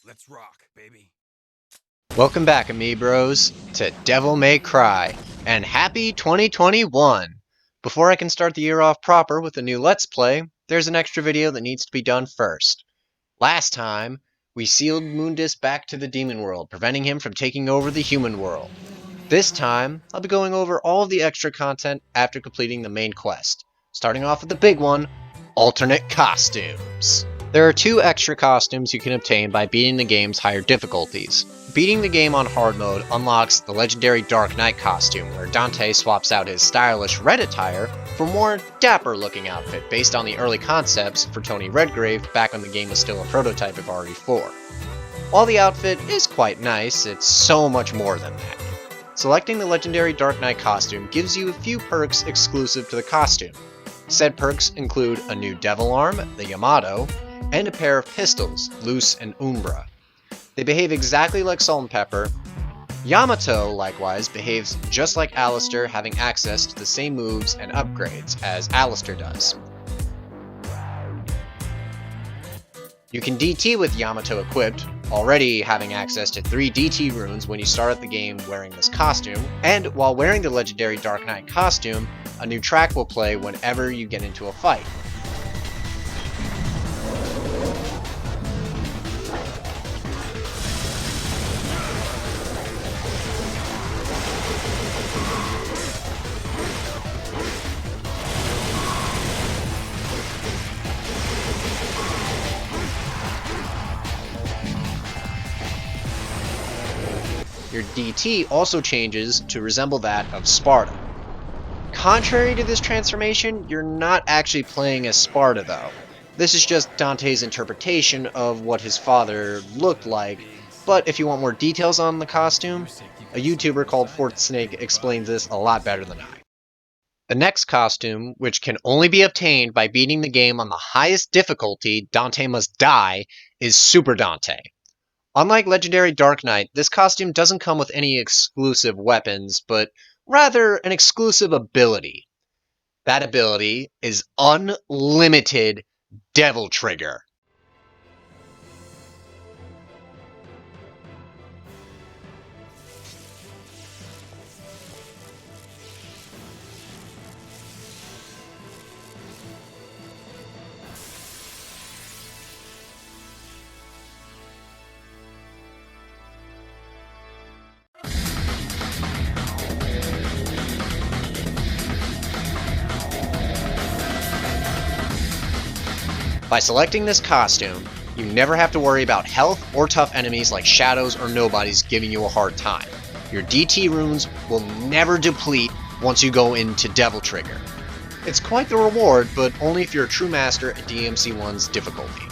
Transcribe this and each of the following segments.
Let's rock, baby. Welcome back, Amiibros, to Devil May Cry, and happy 2021! Before I can start the year off proper with a new Let's Play, there's an extra video that needs to be done first. Last time, we sealed Mundus back to the demon world, preventing him from taking over the human world. This time, I'll be going over all of the extra content after completing the main quest, starting off with the big one, alternate costumes. There are two extra costumes you can obtain by beating the game's higher difficulties. Beating the game on hard mode unlocks the legendary Dark Knight costume, where Dante swaps out his stylish red attire for a more dapper looking outfit based on the early concepts for Tony Redgrave back when the game was still a prototype of RE4. While the outfit is quite nice, it's so much more than that. Selecting the legendary Dark Knight costume gives you a few perks exclusive to the costume. Said perks include a new devil arm, the Yamato, and a pair of pistols, Luce and Umbra. They behave exactly like Salt and Pepper. Yamato, likewise, behaves just like Alistair, having access to the same moves and upgrades as Alistair does. You can DT with Yamato equipped, already having access to 3 DT runes when you start at the game wearing this costume, and while wearing the legendary Dark Knight costume, a new track will play whenever you get into a fight. Your DT also changes to resemble that of Sparta. Contrary to this transformation, you're not actually playing as Sparta though. This is just Dante's interpretation of what his father looked like, but if you want more details on the costume, a YouTuber called Fourth Snake explains this a lot better than I. The next costume, which can only be obtained by beating the game on the highest difficulty, Dante Must Die, is Super Dante. Unlike Legendary Dark Knight, this costume doesn't come with any exclusive weapons, but rather an exclusive ability. That ability is Unlimited Devil Trigger. By selecting this costume, you never have to worry about health or tough enemies like shadows or nobodies giving you a hard time. Your DT runes will never deplete once you go into Devil Trigger. It's quite the reward, but only if you're a true master at DMC1's difficulty.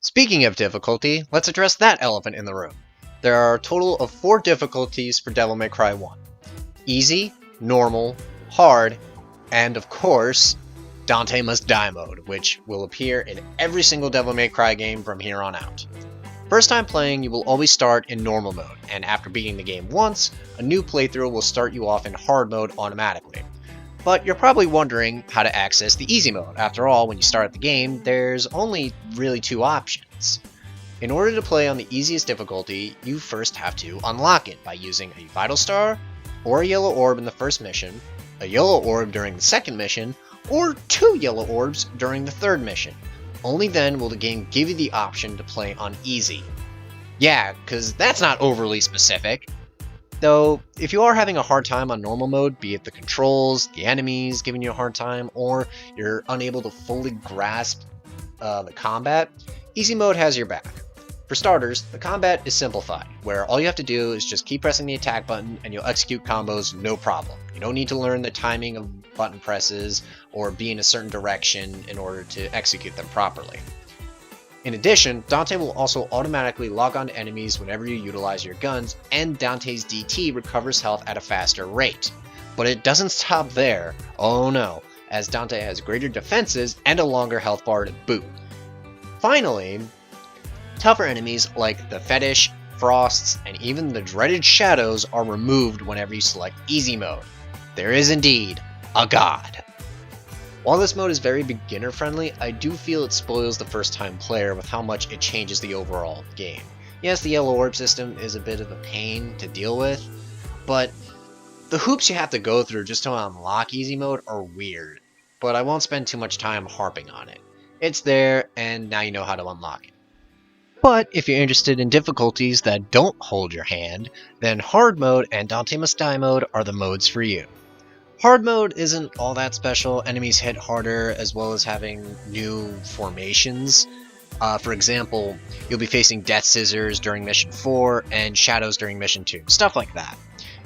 Speaking of difficulty, let's address that elephant in the room. There are a total of 4 difficulties for Devil May Cry 1. Easy, normal, hard, and of course, Dante Must Die mode, which will appear in every single Devil May Cry game from here on out. First time playing, you will always start in normal mode, and after beating the game once, a new playthrough will start you off in hard mode automatically. But you're probably wondering how to access the easy mode. After all, when you start the game, there's only really 2 options. In order to play on the easiest difficulty, you first have to unlock it by using a Vital Star, or a Yellow Orb in the first mission, a Yellow Orb during the second mission, or 2 Yellow Orbs during the third mission. Only then will the game give you the option to play on easy. Yeah, cause that's not overly specific. Though, if you are having a hard time on normal mode, be it the controls, the enemies giving you a hard time, or you're unable to fully grasp the combat, easy mode has your back. For starters, the combat is simplified, where all you have to do is just keep pressing the attack button and you'll execute combos no problem. You don't need to learn the timing of button presses or be in a certain direction in order to execute them properly. In addition, Dante will also automatically lock onto enemies whenever you utilize your guns, and Dante's DT recovers health at a faster rate. But it doesn't stop there. Oh no. as Dante has greater defenses and a longer health bar to boot. Finally, tougher enemies like the Fetish, Frosts, and even the dreaded Shadows are removed whenever you select easy mode. There is indeed a god. While this mode is very beginner friendly, I do feel it spoils the first time player with how much it changes the overall game. Yes, the yellow orb system is a bit of a pain to deal with, but the hoops you have to go through just to unlock easy mode are weird, but I won't spend too much time harping on it. It's there, and now you know how to unlock it. But if you're interested in difficulties that don't hold your hand, then hard mode and Dante Must Die mode are the modes for you. Hard mode isn't all that special, enemies hit harder as well as having new formations. For example, you'll be facing Death Scissors during Mission 4 and Shadows during Mission 2, stuff like that.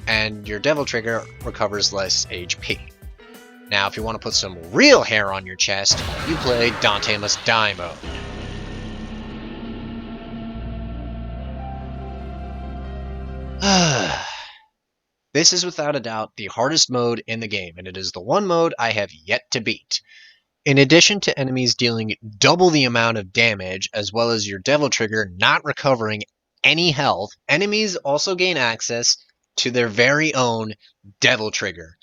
And your Devil Trigger recovers less HP. Now, if you want to put some real hair on your chest, you play Dante Must Die mode. This is without a doubt the hardest mode in the game, and it is the one mode I have yet to beat. In addition to enemies dealing double the amount of damage, as well as your Devil Trigger not recovering any health, enemies also gain access to their very own Devil Trigger,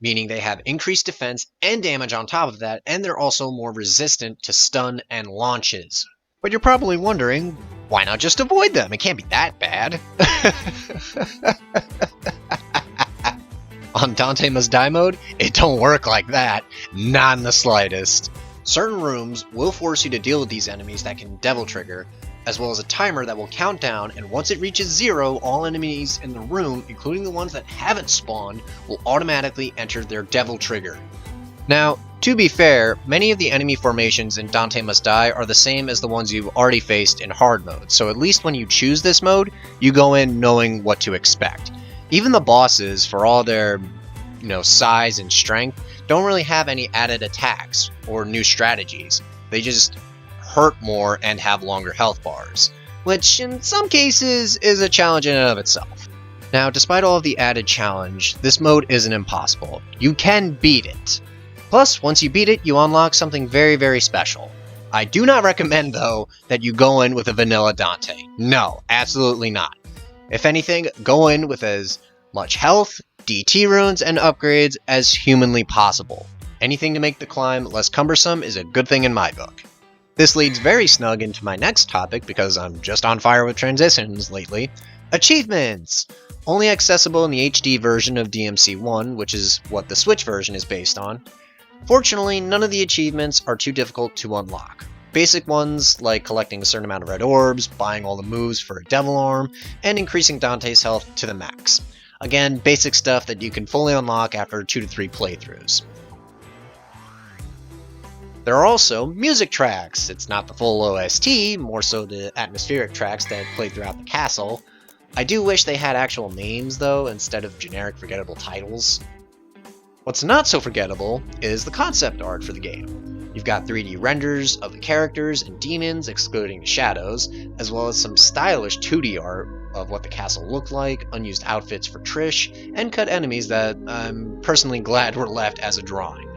meaning they have increased defense and damage on top of that, and they're also more resistant to stun and launches. But you're probably wondering, why not just avoid them? It can't be that bad. On Dante Must Die mode, it don't work like that, not in the slightest. Certain rooms will force you to deal with these enemies that can Devil Trigger, as well as a timer that will count down, and once it reaches 0, all enemies in the room, including the ones that haven't spawned, will automatically enter their Devil Trigger. Now, to be fair, many of the enemy formations in Dante Must Die are the same as the ones you've already faced in hard mode, so at least when you choose this mode, you go in knowing what to expect. Even the bosses, for all their size and strength, don't really have any added attacks or new strategies. They just hurt more and have longer health bars, which in some cases is a challenge in and of itself. Now, despite all of the added challenge, this mode isn't impossible. You can beat it. Plus, once you beat it, you unlock something very, very special. I do not recommend, though, that you go in with a vanilla Dante. No, absolutely not. If anything, go in with as much health, DT runes, and upgrades as humanly possible. Anything to make the climb less cumbersome is a good thing in my book. This leads very snug into my next topic because I'm just on fire with transitions lately. Achievements! Only accessible in the HD version of DMC1, which is what the Switch version is based on. Fortunately, none of the achievements are too difficult to unlock. Basic ones like collecting a certain amount of red orbs, buying all the moves for a devil arm, and increasing Dante's health to the max. Again, basic stuff that you can fully unlock after 2 to 3 playthroughs. There are also music tracks. It's not the full OST, more so the atmospheric tracks that play throughout the castle. I do wish they had actual names though, instead of generic forgettable titles. What's not so forgettable is the concept art for the game. You've got 3D renders of the characters and demons, excluding the shadows, as well as some stylish 2D art of what the castle looked like, unused outfits for Trish, and cut enemies that I'm personally glad were left as a drawing.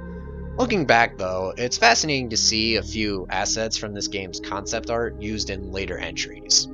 Looking back though, it's fascinating to see a few assets from this game's concept art used in later entries.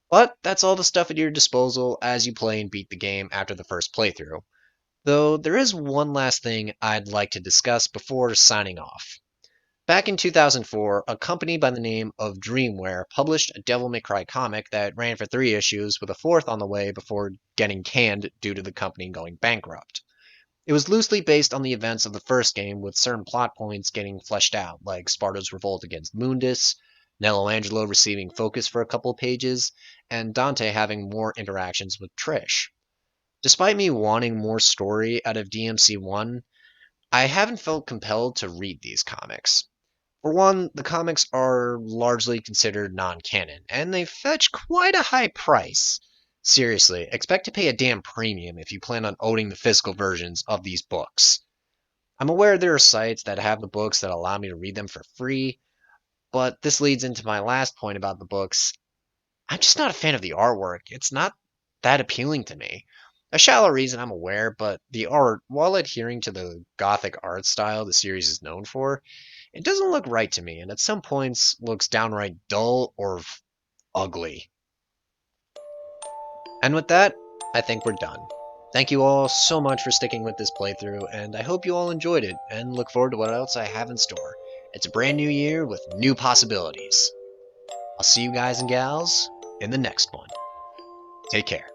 But that's all the stuff at your disposal as you play and beat the game after the first playthrough. Though there is one last thing I'd like to discuss before signing off. Back in 2004, a company by the name of Dreamware published a Devil May Cry comic that ran for 3 issues with a fourth on the way before getting canned due to the company going bankrupt. It was loosely based on the events of the first game, with certain plot points getting fleshed out, like Sparta's revolt against Mundus, Nello Angelo receiving focus for a couple of pages, and Dante having more interactions with Trish. Despite me wanting more story out of DMC1, I haven't felt compelled to read these comics. For one, the comics are largely considered non-canon, and they fetch quite a high price. Seriously, expect to pay a damn premium if you plan on owning the physical versions of these books. I'm aware there are sites that have the books that allow me to read them for free, but this leads into my last point about the books. I'm just not a fan of the artwork. It's not that appealing to me. A shallow reason, I'm aware, but the art, while adhering to the gothic art style the series is known for, it doesn't look right to me, and at some points looks downright dull or ugly. And with that, I think we're done. Thank you all so much for sticking with this playthrough, and I hope you all enjoyed it, and look forward to what else I have in store. It's a brand new year with new possibilities. I'll see you guys and gals in the next one. Take care.